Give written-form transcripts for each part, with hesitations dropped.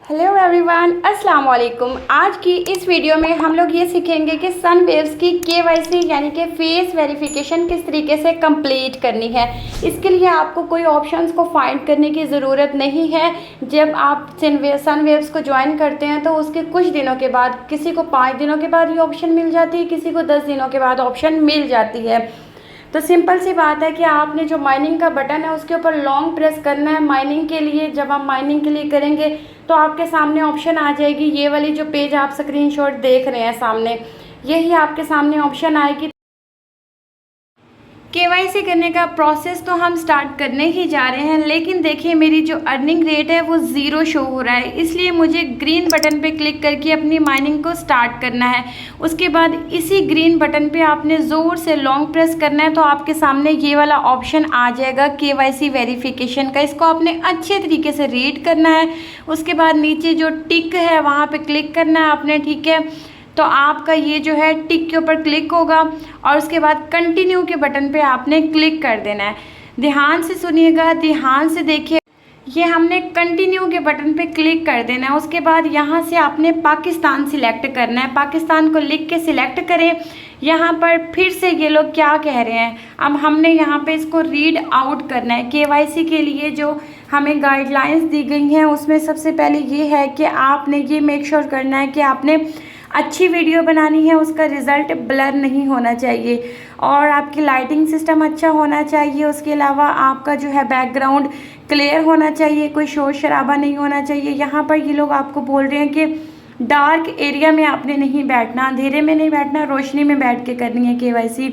Hello everyone, अस्सलाम वालेकुम। आज की इस वीडियो में हम लोग ये सीखेंगे कि सनवेव्स की केवाईसी यानी कि फेस वेरिफिकेशन किस तरीके से कंप्लीट करनी है। इसके लिए आपको कोई ऑप्शंस को फाइंड करने की ज़रूरत नहीं है। जब आप सनवेव्स को ज्वाइन करते हैं तो उसके कुछ दिनों के बाद, किसी को 5 दिनों के बाद ये ऑप्शन मिल जाती है, किसी को 10 दिनों के बाद ऑप्शन मिल जाती है। तो सिंपल सी बात है कि आपने जो माइनिंग का बटन है उसके ऊपर लॉन्ग प्रेस करना है माइनिंग के लिए। जब आप माइनिंग के लिए करेंगे तो आपके सामने ऑप्शन आ जाएगी, ये वाली जो पेज आप स्क्रीनशॉट देख रहे हैं सामने, यही आपके सामने ऑप्शन आएगी। केवाईसी करने का प्रोसेस तो हम स्टार्ट करने ही जा रहे हैं, लेकिन देखिए मेरी जो अर्निंग रेट है वो 0 शो हो रहा है, इसलिए मुझे ग्रीन बटन पे क्लिक करके अपनी माइनिंग को स्टार्ट करना है। उसके बाद इसी ग्रीन बटन पे आपने ज़ोर से लॉन्ग प्रेस करना है तो आपके सामने ये वाला ऑप्शन आ जाएगा केवाईसी वेरिफिकेशन का। इसको आपने अच्छे तरीके से रीड करना है। उसके बाद नीचे जो टिक है वहाँ पर क्लिक करना है आपने, ठीक है। तो आपका ये जो है टिक के ऊपर क्लिक होगा और उसके बाद कंटिन्यू के बटन पे आपने क्लिक कर देना है। ध्यान से सुनिएगा, ध्यान से देखिए, ये हमने कंटिन्यू के बटन पे क्लिक कर देना है। उसके बाद यहाँ से आपने पाकिस्तान सिलेक्ट करना है, पाकिस्तान को लिख के सिलेक्ट करें। यहाँ पर फिर से ये लोग क्या कह रहे हैं, अब हमने यहाँ पे इसको रीड आउट करना है। केवाईसी के लिए जो हमें गाइडलाइंस दी गई हैं उसमें सबसे पहले ये है कि आपने ये मेक श्योर करना है कि आपने अच्छी वीडियो बनानी है, उसका रिज़ल्ट ब्लर नहीं होना चाहिए और आपकी लाइटिंग सिस्टम अच्छा होना चाहिए। उसके अलावा आपका जो है बैकग्राउंड क्लियर होना चाहिए, कोई शोर शराबा नहीं होना चाहिए। यहाँ पर ये लोग आपको बोल रहे हैं कि डार्क एरिया में आपने नहीं बैठना, अंधेरे में नहीं बैठना, रोशनी में बैठ के करनी है केवाईसी।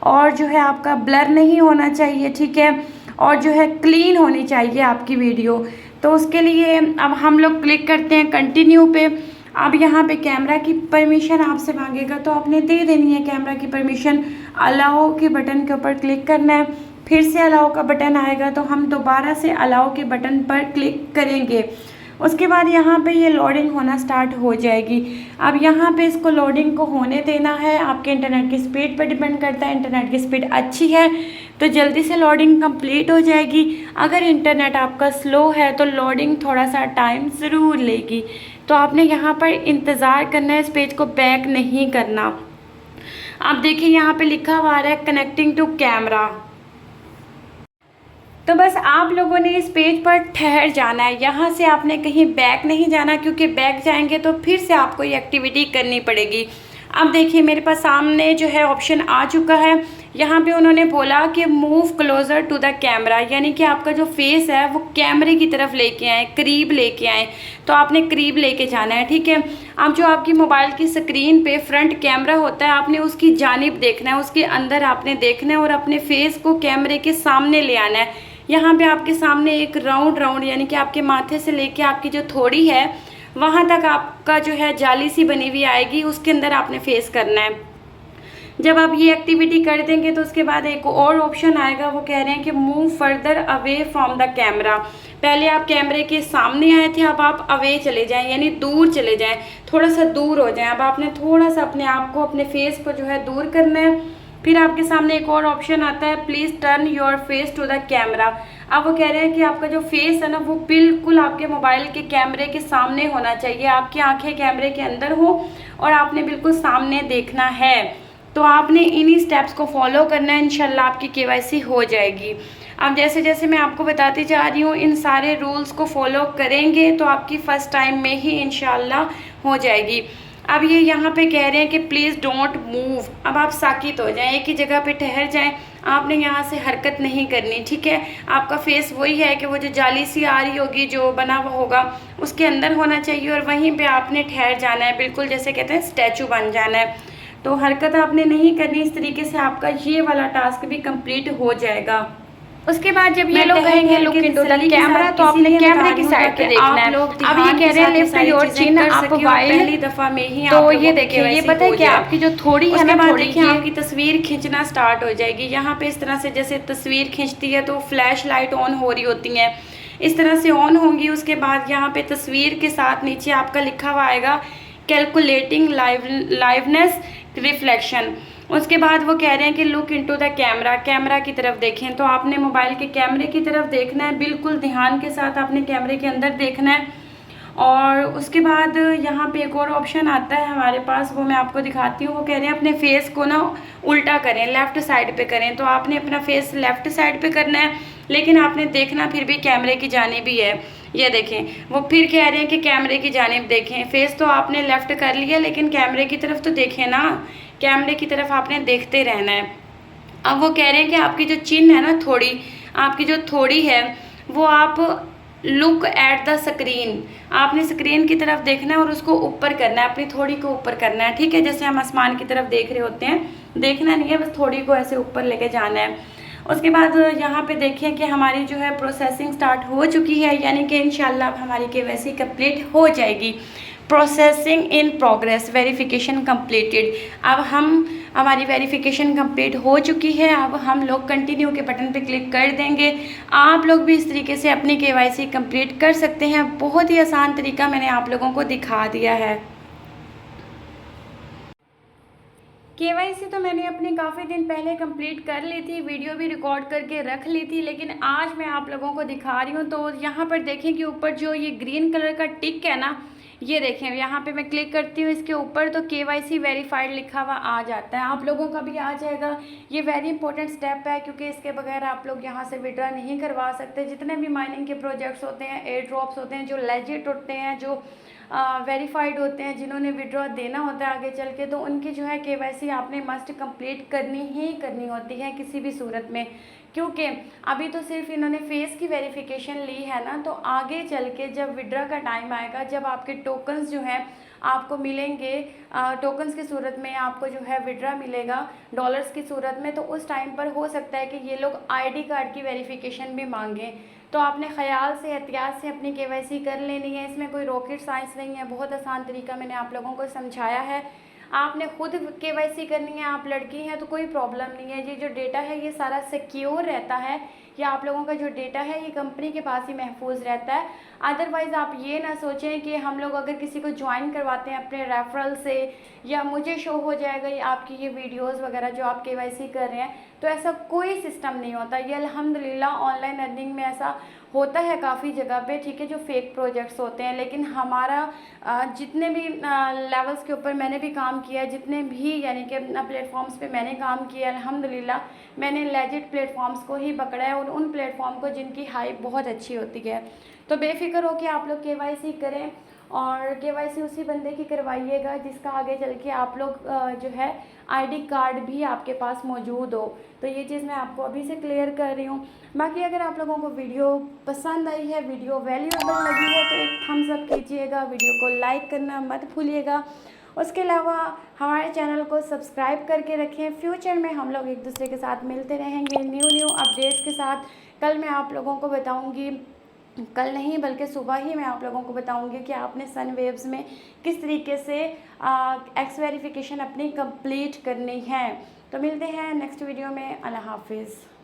और जो है आपका ब्लर नहीं होना चाहिए, ठीक है, और जो है क्लीन होनी चाहिए आपकी वीडियो। तो उसके लिए अब हम लोग क्लिक करते हैं कंटिन्यू पे। अब यहाँ पे कैमरा की परमिशन आपसे मांगेगा तो आपने दे देनी है कैमरा की परमिशन। अलाउ के बटन के ऊपर क्लिक करना है, फिर से अलाउ का बटन आएगा तो हम दोबारा से अलाउ के बटन पर क्लिक करेंगे। उसके बाद यहाँ पे ये लोडिंग होना स्टार्ट हो जाएगी। अब यहाँ पे इसको लोडिंग को होने देना है, आपके इंटरनेट की स्पीड पर डिपेंड करता है। इंटरनेट की स्पीड अच्छी है तो जल्दी से लोडिंग कंप्लीट हो जाएगी। अगर इंटरनेट आपका स्लो है तो लोडिंग थोड़ा सा टाइम ज़रूर लेगी, तो आपने यहाँ पर इंतज़ार करना है, इस पेज को बैक नहीं करना। आप देखिए यहाँ पे लिखा हुआ आ रहा है कनेक्टिंग टू कैमरा, तो बस आप लोगों ने इस पेज पर ठहर जाना है। यहाँ से आपने कहीं बैक नहीं जाना, क्योंकि बैक जाएंगे तो फिर से आपको ये एक्टिविटी करनी पड़ेगी। अब देखिए मेरे पास सामने जो है ऑप्शन आ चुका है। यहाँ पे उन्होंने बोला कि move closer to the camera, यानी कि आपका जो फेस है वो कैमरे की तरफ लेके आए, करीब लेके आए। तो आपने करीब लेके जाना है, ठीक है। अब जो आपकी मोबाइल की स्क्रीन पे फ्रंट कैमरा होता है, आपने उसकी जानिब देखना है, उसके अंदर आपने देखना है और अपने फेस को कैमरे के सामने ले आना है। यहाँ पे आपके सामने एक राउंड यानी कि आपके माथे से लेके आपकी जो थोड़ी है वहाँ तक आपका जो है जाली सी बनी हुई आएगी, उसके अंदर आपने फेस करना है। जब आप ये एक्टिविटी कर देंगे तो उसके बाद एक और ऑप्शन आएगा, वो कह रहे हैं कि move further away from the camera. पहले आप कैमरे के सामने आए थे, अब आप अवे चले जाएं, यानी दूर चले जाएं, थोड़ा सा दूर हो जाएं। अब आपने थोड़ा सा अपने आप को, अपने फेस को जो है दूर करना है। फिर आपके सामने एक और ऑप्शन आता है, please turn your face to the camera. अब वो कह रहे हैं कि आपका जो फेस है ना वो बिल्कुल आपके मोबाइल के कैमरे के सामने होना चाहिए, आपकी आंखें कैमरे के अंदर हो और आपने बिल्कुल सामने देखना है। तो आपने इन्हीं स्टेप्स को फॉलो करना है, इंशाल्लाह आपकी केवाईसी हो जाएगी। अब जैसे जैसे मैं आपको बताती जा रही हूँ, इन सारे रूल्स को फॉलो करेंगे तो आपकी फ़र्स्ट टाइम में ही इंशाल्लाह हो जाएगी। अब ये यहाँ पे कह रहे हैं कि प्लीज़ डोंट मूव। अब आप साकित हो जाएं, एक ही जगह पे ठहर जाएं, आपने यहाँ से हरकत नहीं करनी, ठीक है। आपका फेस वही है कि वो जो जाली सी आ रही होगी, जो बना हुआ होगा, उसके अंदर होना चाहिए और वहीं पे आपने ठहर जाना है, बिल्कुल जैसे कहते हैं स्टैचू बन जाना है। तो हरकत आपने नहीं करनी, इस तरीके से आपका ये वाला टास्क भी कंप्लीट हो जाएगा। उसके बाद जब ये लोग कहेंगे लुक इनटू द कैमरा, तो आपने कैमरे की साइड पे देखना है। अब ये कह रहे हैं lift your chin up while, पहली दफा में ही तो ये देखिए, ये पता है कि आपकी जो थोड़ी है ना, थोड़ी की आपकी तस्वीर खींचना स्टार्ट हो जाएगी। यहाँ पे इस तरह से जैसे तस्वीर खींचती है तो फ्लैश लाइट ऑन हो रही होती हैं, इस तरह से ऑन होंगी। उसके बाद यहाँ पे तस्वीर के साथ नीचे आपका लिखा हुआ आएगा कैलकुलेटिंग लाइवनेस रिफ्लेक्शन। उसके बाद वो कह रहे हैं कि look into the camera, camera की तरफ देखें। तो आपने मोबाइल के कैमरे की तरफ देखना है, बिल्कुल ध्यान के साथ आपने कैमरे के अंदर देखना है। और उसके बाद यहाँ पे एक और ऑप्शन आता है हमारे पास, वो मैं आपको दिखाती हूँ। वो कह रहे हैं अपने फेस को ना उल्टा करें, लेफ़्ट साइड पे करें। तो आपने अपना फेस लेफ़्ट साइड पे करना है, लेकिन आपने देखना फिर भी कैमरे की जानिब ही है। ये देखें, वो फिर कह रहे हैं कि कैमरे की जानिब देखें। फेस तो आपने लेफ़्ट कर लिया, लेकिन कैमरे की तरफ तो देखें ना, कैमरे की तरफ आपने देखते रहना है। अब वो कह रहे हैं कि आपकी जो चिन है ना, थोड़ी आपकी जो थोड़ी है, वो आप लुक एट द स्क्रीन, आपने स्क्रीन की तरफ देखना है और उसको ऊपर करना है, अपनी थोड़ी को ऊपर करना है, ठीक है। जैसे हम आसमान की तरफ देख रहे होते हैं, देखना नहीं है, बस थोड़ी को ऐसे ऊपर लेके जाना है। उसके बाद यहाँ पे देखिए कि हमारी जो है प्रोसेसिंग स्टार्ट हो चुकी है, यानी कि इंशाल्लाह अब हमारी केवाईसी कंप्लीट हो जाएगी। Processing in progress, verification completed. अब हमारी वेरिफिकेशन कंप्लीट हो चुकी है। अब हम लोग कंटिन्यू के बटन पे क्लिक कर देंगे। आप लोग भी इस तरीके से अपनी केवाईसी कंप्लीट कर सकते हैं। बहुत ही आसान तरीका मैंने आप लोगों को दिखा दिया है। केवाईसी तो मैंने अपनी काफ़ी दिन पहले कंप्लीट कर ली थी, वीडियो भी रिकॉर्ड करके रख ली थी, लेकिन आज मैं आप लोगों को दिखा रही हूँ। तो यहाँ पर देखें कि ऊपर जो ये ग्रीन कलर का टिक है ना, ये देखें, यहाँ पे मैं क्लिक करती हूँ इसके ऊपर, तो केवाईसी वेरीफाइड लिखा हुआ आ जाता है। आप लोगों का भी आ जाएगा। ये वेरी इंपॉर्टेंट स्टेप है, क्योंकि इसके बगैर आप लोग यहाँ से विड्रॉ नहीं करवा सकते। जितने भी माइनिंग के प्रोजेक्ट्स होते हैं, एयर ड्रॉप्स होते हैं, जो लेजिट होते हैं, जो वेरीफाइड होते हैं, जिन्होंने विड्रॉ देना होता है आगे चल के, तो उनकी जो है केवाईसी आपने मस्ट कंप्लीट करनी ही करनी होती है किसी भी सूरत में। क्योंकि अभी तो सिर्फ इन्होंने फेस की वेरिफिकेशन ली है ना, तो आगे चल के जब विड्रॉ का टाइम आएगा, जब आपके टोकन्स जो हैं आपको मिलेंगे, टोकन्स की सूरत में आपको जो है विड्रॉ मिलेगा डॉलर्स की सूरत में, तो उस टाइम पर हो सकता है कि ये लोग आईडी कार्ड की वेरिफिकेशन भी मांगें। तो आपने ख्याल से, एहतियात से अपनी केवाईसी कर लेनी है। इसमें कोई रॉकेट साइंस नहीं है, बहुत आसान तरीका मैंने आप लोगों को समझाया है। आपने खुद केवाईसी करनी है, आप लड़की हैं तो कोई प्रॉब्लम नहीं है। ये जो डेटा है ये सारा सिक्योर रहता है, या आप लोगों का जो डेटा है ये कंपनी के पास ही महफूज रहता है। अदरवाइज़ आप ये ना सोचें कि हम लोग अगर किसी को ज्वाइन करवाते हैं अपने रेफरल से, या मुझे शो हो जाएगा ये आपकी ये वीडियोस वगैरह जो आप केवाईसी कर रहे हैं, तो ऐसा कोई सिस्टम नहीं होता। ये अल्हम्दुलिल्लाह ऑनलाइन अर्निंग में ऐसा होता है काफ़ी जगह पे, ठीक है, जो फेक प्रोजेक्ट्स होते हैं। लेकिन हमारा जितने भी लेवल्स के ऊपर मैंने भी काम किया है, जितने भी यानी कि प्लेटफॉर्म्स पे मैंने काम किया है, अल्हम्दुलिल्लाह मैंने लेजिट प्लेटफॉर्म्स को ही पकड़ा है, और उन प्लेटफॉर्म को जिनकी हाइप बहुत अच्छी होती है। तो बेफिक्र हो कि आप लोग केवाईसी करें, और केवाईसी उसी बंदे की करवाइएगा जिसका आगे चल के आप लोग जो है आईडी कार्ड भी आपके पास मौजूद हो। तो ये चीज़ मैं आपको अभी से क्लियर कर रही हूँ। बाकी अगर आप लोगों को वीडियो पसंद आई है, वीडियो वैल्यूएबल लगी है, तो एक थम्स अप कीजिएगा, वीडियो को लाइक करना मत भूलिएगा। उसके अलावा हमारे चैनल को सब्सक्राइब करके रखें। फ्यूचर में हम लोग एक दूसरे के साथ मिलते रहेंगे न्यू अपडेट्स के साथ। कल मैं आप लोगों को बताऊंगी, कल नहीं बल्कि सुबह ही मैं आप लोगों को बताऊंगी कि आपने सन वेव्स में किस तरीके से एक्स वेरिफिकेशन अपनी कंप्लीट करनी है। तो मिलते हैं नेक्स्ट वीडियो में। अल्लाह हाफिज़।